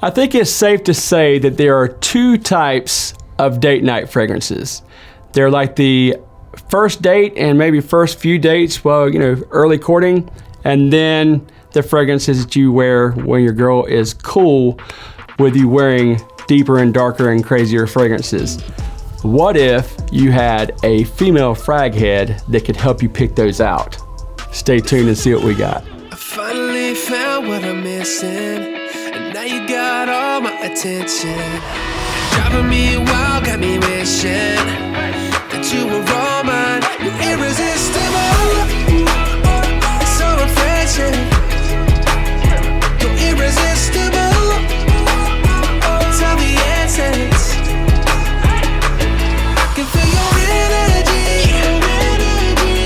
I think it's safe to say that there are two types of date night fragrances. They're like the first date and maybe first few dates, well, early courting, and then the fragrances that you wear when your girl is cool with you wearing deeper and darker and crazier fragrances. What if you had a female frag head that could help you pick those out? Stay tuned and see what we got. I finally found what I'm missing, and now you got all my attention. Driving me wild, got me wishing that you were all mine. You're irresistible, so refreshing. You're irresistible, tell the essence. Can feel your energy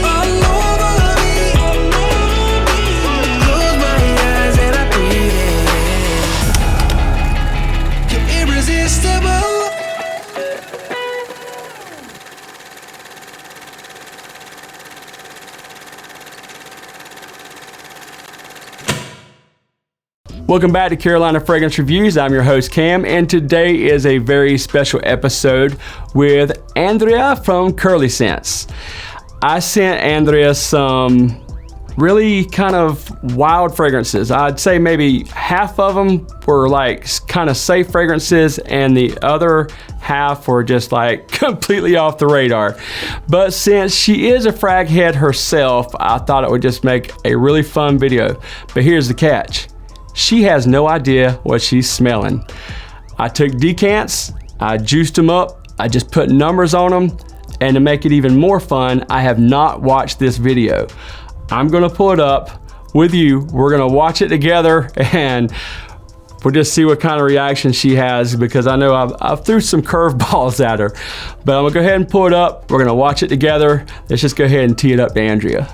all over me. Close my eyes and I breathe in. You're irresistible. Welcome back to Carolina Fragrance Reviews. I'm your host Cam, and today is a very special episode with Andrea from CurlyScents. I sent Andrea some really kind of wild fragrances. I'd say maybe half of them were like kind of safe fragrances and the other half were just like completely off the radar. But since she is a frag head herself, I thought it would just make a really fun video. But here's the catch. She has no idea what she's smelling. I took decants, I juiced them up, I just put numbers on them, and to make it even more fun, I have not watched this video. I'm gonna pull it up with you, we're gonna watch it together, and we'll just see what kind of reaction she has, because I know I've threw some curveballs at her. But I'm gonna go ahead and pull it up, we're gonna watch it together. Let's just go ahead and tee it up to Andrea.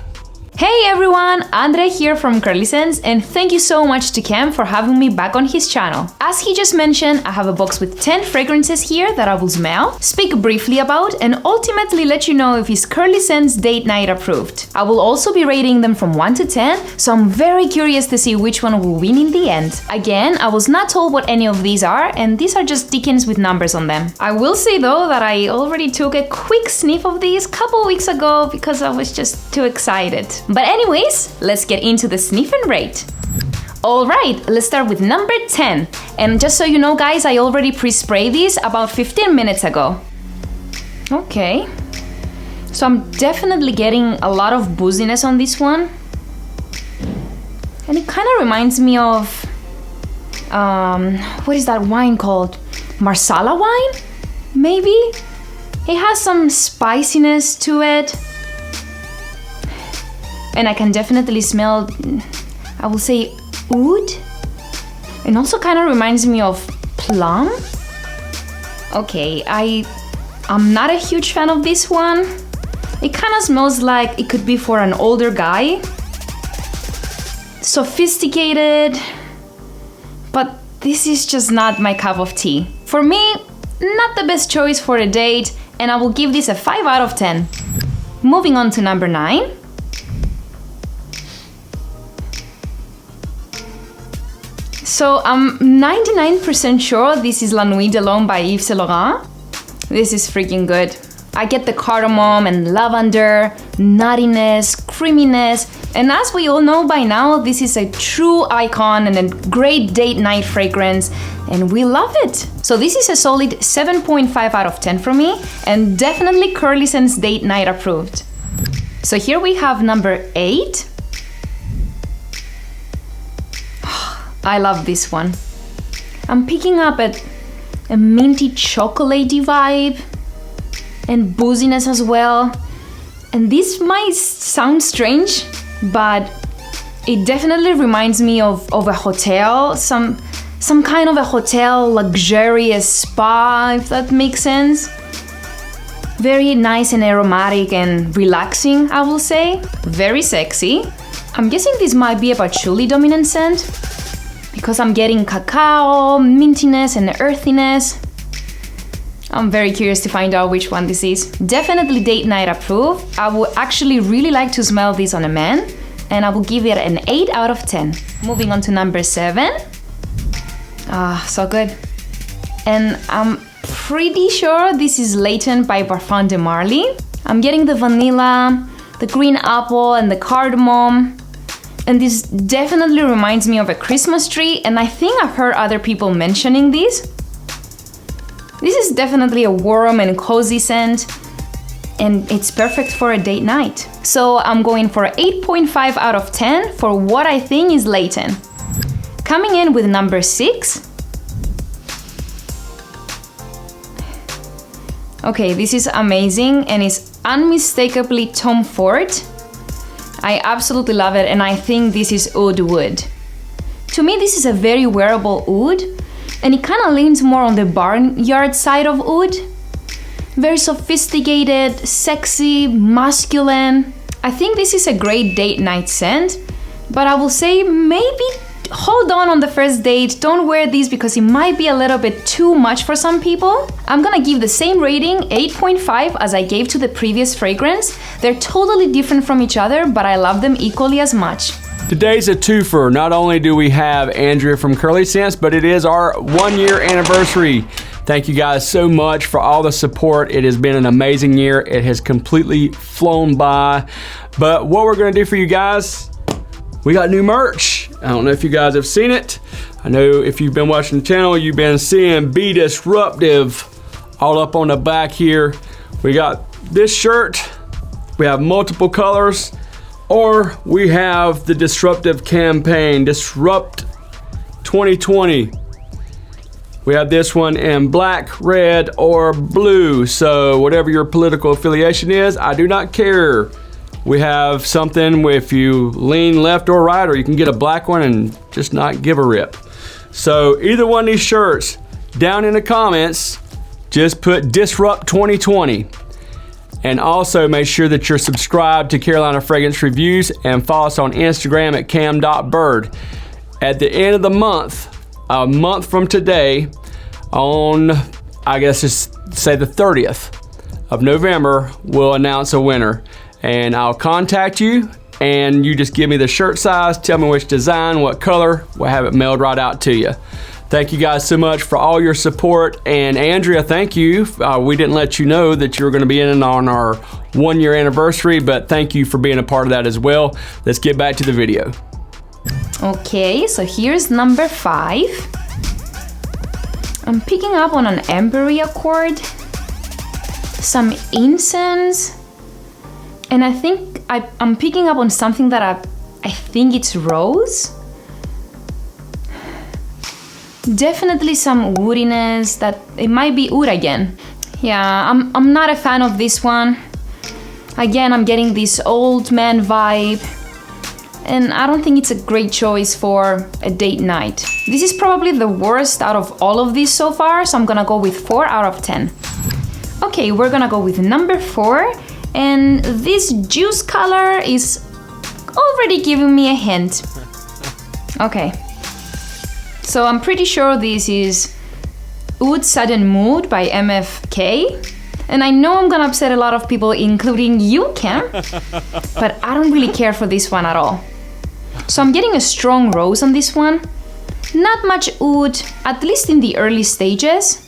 Hey everyone, Andrea here from CurlyScents, and thank you so much to Cam for having me back on his channel. As he just mentioned, I have a box with 10 fragrances here that I will smell, speak briefly about, and ultimately let you know if it's CurlyScents date night approved. I will also be rating them from 1 to 10, so I'm very curious to see which one will win in the end. Again, I was not told what any of these are, and these are just decants with numbers on them. I will say though that I already took a quick sniff of these a couple weeks ago because I was just too excited. But anyways, let's get into the sniff and rate. Alright, let's start with number 10. And just so you know guys, I already pre-sprayed these about 15 minutes ago. Okay. So I'm definitely getting a lot of booziness on this one. And it kind of reminds me of... what is that wine called? Marsala wine? Maybe? It has some spiciness to it. And I can definitely smell, I will say, oud. And also kind of reminds me of plum. Okay, I'm not a huge fan of this one. It kind of smells like it could be for an older guy. Sophisticated. But this is just not my cup of tea. For me, not the best choice for a date, and I will give this a 5 out of 10. Moving on to number 9. So I'm 99% sure this is La Nuit de l'Homme by Yves Saint Laurent. This is freaking good. I get the cardamom and lavender, nuttiness, creaminess, and as we all know by now, this is a true icon and a great date night fragrance, and we love it. So this is a solid 7.5 out of 10 for me, and definitely CurlyScents date night approved. So here we have number 8. I love this one. I'm picking up a minty chocolatey vibe and booziness as well. And this might sound strange, but it definitely reminds me of a hotel, some kind of a hotel luxurious spa, if that makes sense. Very nice and aromatic and relaxing, I will say. Very sexy. I'm guessing this might be a patchouli dominant scent, because I'm getting cacao, mintiness, and earthiness. I'm very curious to find out which one this is. Definitely date night approved. I would actually really like to smell this on a man, and I will give it an 8 out of 10. Moving on to number 7. Ah, so good. And I'm pretty sure this is Latent by Parfum de Marly. I'm getting the vanilla, the green apple, and the cardamom. And this definitely reminds me of a Christmas tree, and I think I've heard other people mentioning this. This is definitely a warm and cozy scent, and it's perfect for a date night. So I'm going for 8.5 out of 10 for what I think is Latent. Coming in with number 6. Okay, this is amazing and is unmistakably Tom Ford. I absolutely love it, and I think this is oud wood. To me, this is a very wearable oud, and it kind of leans more on the barnyard side of oud. Very sophisticated, sexy, masculine. I think this is a great date night scent, but I will say maybe hold on the first date. Don't wear these because it might be a little bit too much for some people. I'm gonna give the same rating, 8.5, as I gave to the previous fragrance. They're totally different from each other, but I love them equally as much. Today's a twofer. Not only do we have Andrea from CurlyScents, but it is our 1-year anniversary. Thank you guys so much for all the support. It has been an amazing year. It has completely flown by. But what we're gonna do for you guys, we got new merch. I don't know if you guys have seen it. I know if you've been watching the channel, you've been seeing Be Disruptive all up on the back here. We got this shirt. We have multiple colors, or we have the Disruptive campaign, Disrupt 2020. We have this one in black, red, or blue. So whatever your political affiliation is, I do not care. We have something if you lean left or right, or you can get a black one and just not give a rip. So either one of these shirts, down in the comments, just put Disrupt 2020. And also make sure that you're subscribed to Carolina Fragrance Reviews and follow us on Instagram at cam.bird. At the end of the month, a month from today, on, I guess just say the 30th of November, we'll announce a winner. And I'll contact you, and you just give me the shirt size, tell me which design, what color, we'll have it mailed right out to you. Thank you guys so much for all your support. And Andrea, thank you. We didn't let you know that you were gonna be in on our 1-year anniversary, but thank you for being a part of that as well. Let's get back to the video. Okay, so here's number 5. I'm picking up on an ambery accord, some incense, and I think I'm picking up on something that I think it's rose. Definitely some woodiness, that it might be oud again. Yeah, I'm not a fan of this one. Again, I'm getting this old man vibe, and I don't think it's a great choice for a date night. This is probably the worst out of all of these so far, so I'm gonna go with 4 out of 10. Okay, we're gonna go with number 4. And this juice color is already giving me a hint. Okay. So I'm pretty sure this is Oud Sudden Mood by MFK. And I know I'm gonna upset a lot of people, including you, Cam. But I don't really care for this one at all. So I'm getting a strong rose on this one. Not much oud, at least in the early stages.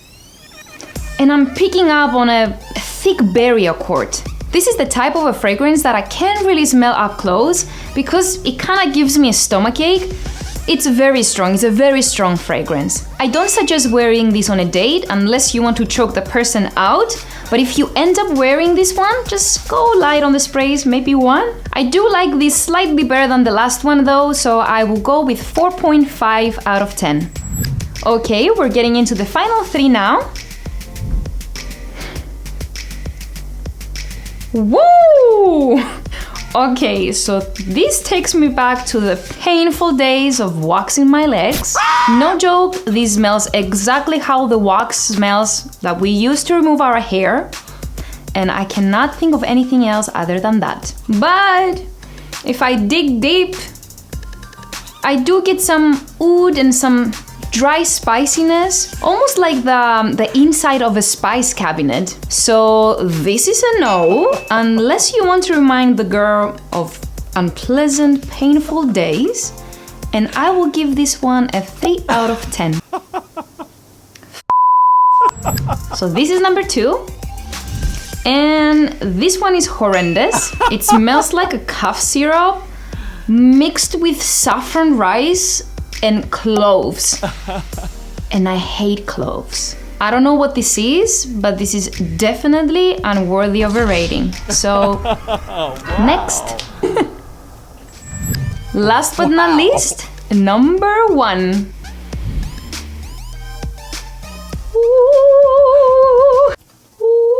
And I'm picking up on a thick berry accord. This is the type of a fragrance that I can't really smell up close because it kind of gives me a stomachache. It's very strong, it's a very strong fragrance. I don't suggest wearing this on a date unless you want to choke the person out, but if you end up wearing this one, just go light on the sprays, maybe 1. I do like this slightly better than the last one though, so I will go with 4.5 out of 10. Okay, we're getting into the final 3 now. Woo! Okay, so this takes me back to the painful days of waxing my legs. No joke, this smells exactly how the wax smells that we use to remove our hair. And I cannot think of anything else other than that. But if I dig deep, I do get some oud and some dry spiciness, almost like the inside of a spice cabinet. So this is a no, unless you want to remind the girl of unpleasant, painful days. And I will give this one a 3 out of 10. So this is number 2. And this one is horrendous. It smells like a cough syrup mixed with saffron rice and cloves. And I hate cloves. I don't know what this is, but this is definitely unworthy of a rating. So, next. Last but not least, number 1. Ooh. Ooh.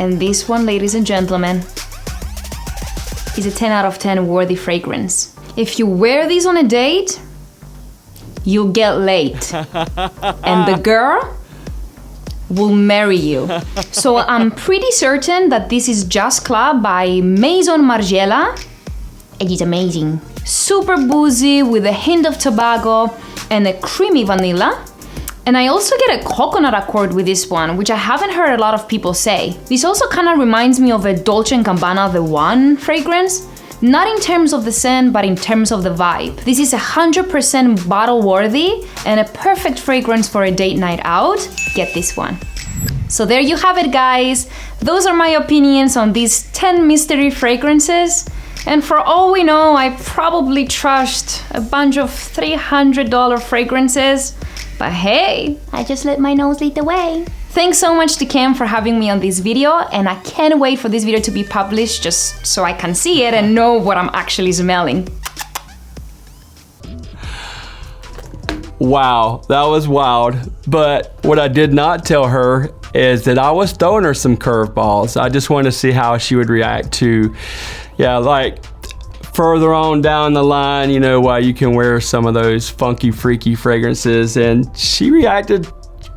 And this one, ladies and gentlemen, is a 10 out of 10 worthy fragrance. If you wear these on a date, you'll get late. And the girl will marry you. So I'm pretty certain that this is Jazz Club by Maison Margiela. It is amazing. Super boozy with a hint of tobacco and a creamy vanilla. And I also get a coconut accord with this one, which I haven't heard a lot of people say. This also kind of reminds me of a Dolce & Gabbana The One fragrance. Not in terms of the scent, but in terms of the vibe. This is 100% bottle worthy and a perfect fragrance for a date night out. Get this one. So there you have it, guys. Those are my opinions on these 10 mystery fragrances. And for all we know, I probably trashed a bunch of $300 fragrances. But hey, I just let my nose lead the way. Thanks so much to Cam for having me on this video, and I can't wait for this video to be published just so I can see it and know what I'm actually smelling. Wow, that was wild. But what I did not tell her is that I was throwing her some curveballs. I just wanted to see how she would react to, like further on down the line, you know, why you can wear some of those funky, freaky fragrances. And she reacted.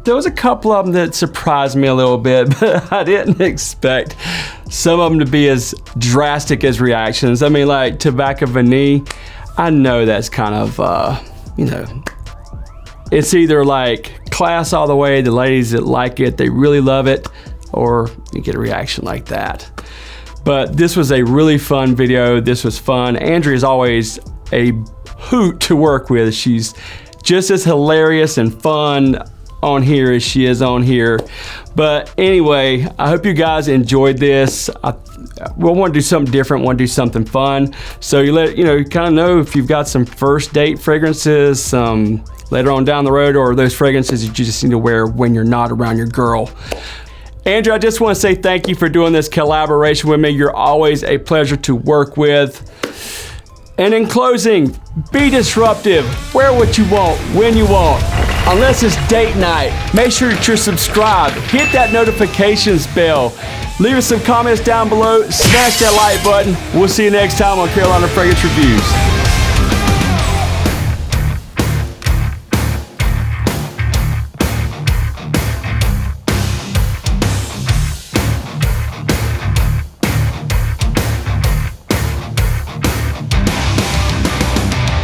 There was a couple of them that surprised me a little bit, but I didn't expect some of them to be as drastic as reactions. I mean, like Tobacco Vanille, I know that's kind of, you know, it's either like class all the way, the ladies that like it, they really love it, or you get a reaction like that. But this was a really fun video. This was fun. Andrea is always a hoot to work with. She's just as hilarious and fun on here as she is on here. But anyway, I hope you guys enjoyed this. We'll want to do something different, want to do something fun. So you kind of know if you've got some first date fragrances, some later on down the road, or those fragrances that you just need to wear when you're not around your girl. Andrea, I just want to say thank you for doing this collaboration with me. You're always a pleasure to work with. And in closing, be disruptive. Wear what you want, when you want. Unless it's date night, make sure that you're subscribed. Hit that notifications bell. Leave us some comments down below. Smash that like button. We'll see you next time on Carolina Fragrance Reviews.